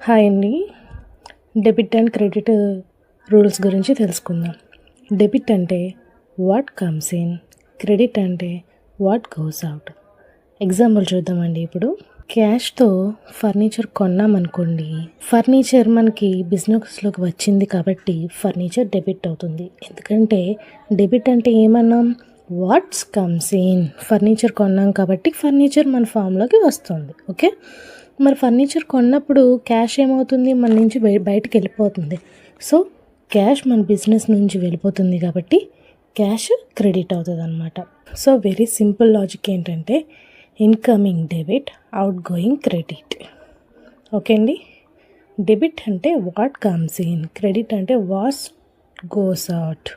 Hi అండి. Debit and credit rules గురించి తెలుసుకుందాం. డెబిట్ అంటే వాట్ కమ్స్ ఇన్, క్రెడిట్ అంటే వాట్ గోస్ అవుట్. ఎగ్జాంపుల్ చూద్దామండి. ఇప్పుడు క్యాష్తో ఫర్నిచర్ కొన్నామనుకోండి, ఫర్నిచర్ మనకి బిజినెస్లోకి వచ్చింది కాబట్టి ఫర్నిచర్ డెబిట్ అవుతుంది. ఎందుకంటే డెబిట్ అంటే ఏమన్నాం, వాట్స్ కమ్స్ ఇన్, ఫర్నిచర్ కొన్నాం కాబట్టి ఫర్నిచర్ మన ఫామ్లోకి వస్తుంది. ఓకే, మరి ఫర్నిచర్ కొన్నప్పుడు క్యాష్ ఏమవుతుంది, మన నుంచి బయటికి వెళ్ళిపోతుంది. సో క్యాష్ మన బిజినెస్ నుంచి వెళ్ళిపోతుంది కాబట్టి క్యాష్ క్రెడిట్ అవుతుంది అనమాట. సో వెరీ సింపుల్ లాజిక్ ఏంటంటే incoming debit, out going credit. Okay అండి. డెబిట్ అంటే వాట్ కమ్స్ ఇన్, క్రెడిట్ అంటే వాట్ గోస్ అవుట్.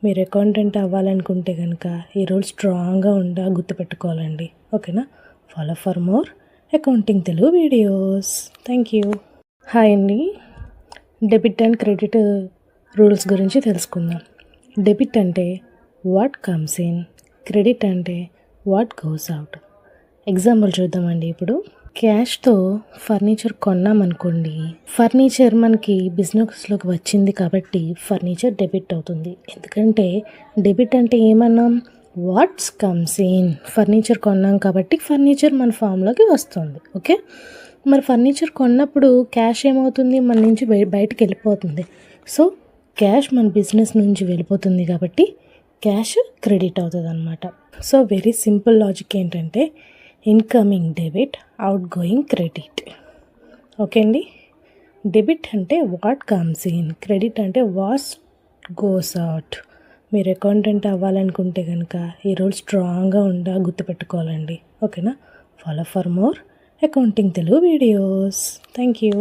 మీరు అకౌంటెంట్ అవ్వాలనుకుంటే కనుక ఈ రూల్ స్ట్రాంగ్గా గుర్తుపెట్టుకోవాలండి. ఓకేనా. Follow for more accounting Telugu videos. Thank you. Hi అండి. డెబిట్ అండ్ క్రెడిట్ రూల్స్ గురించి తెలుసుకుందాం. డెబిట్ అంటే వాట్ కమ్స్ ఇన్, క్రెడిట్ అంటే వాట్ గోస్ అవుట్. ఎగ్జాంపుల్ చూద్దామండి. ఇప్పుడు క్యాష్తో ఫర్నిచర్ కొన్నామనుకోండి, ఫర్నిచర్ మనకి బిజినెస్లోకి వచ్చింది కాబట్టి ఫర్నిచర్ డెబిట్ అవుతుంది. ఎందుకంటే డెబిట్ అంటే ఏమన్నాం, వాట్స్ కమ్స్ ఇన్, ఫర్నిచర్ కొన్నాం కాబట్టి ఫర్నిచర్ మన ఫామ్లోకి వస్తుంది. ఓకే, మరి ఫర్నిచర్ కొన్నప్పుడు క్యాష్ ఏమవుతుంది, మన నుంచి బయటికి వెళ్ళిపోతుంది. సో క్యాష్ మన బిజినెస్ నుంచి వెళ్ళిపోతుంది కాబట్టి క్యాష్ క్రెడిట్ అవుతుంది అనమాట. సో వెరీ సింపుల్ లాజిక్ ఏంటంటే incoming debit, out going credit. Okay అండి. డెబిట్ అంటే వాట్ కమ్స్ ఇన్, క్రెడిట్ అంటే వాట్ గోస్ అవుట్. మీరు అకౌంటెంట్ అవ్వాలనుకుంటే కనుక ఈ రూల్ స్ట్రాంగ్గా గుర్తుపెట్టుకోవాలండి. ఓకేనా. Follow for more accounting Telugu videos. Thank you.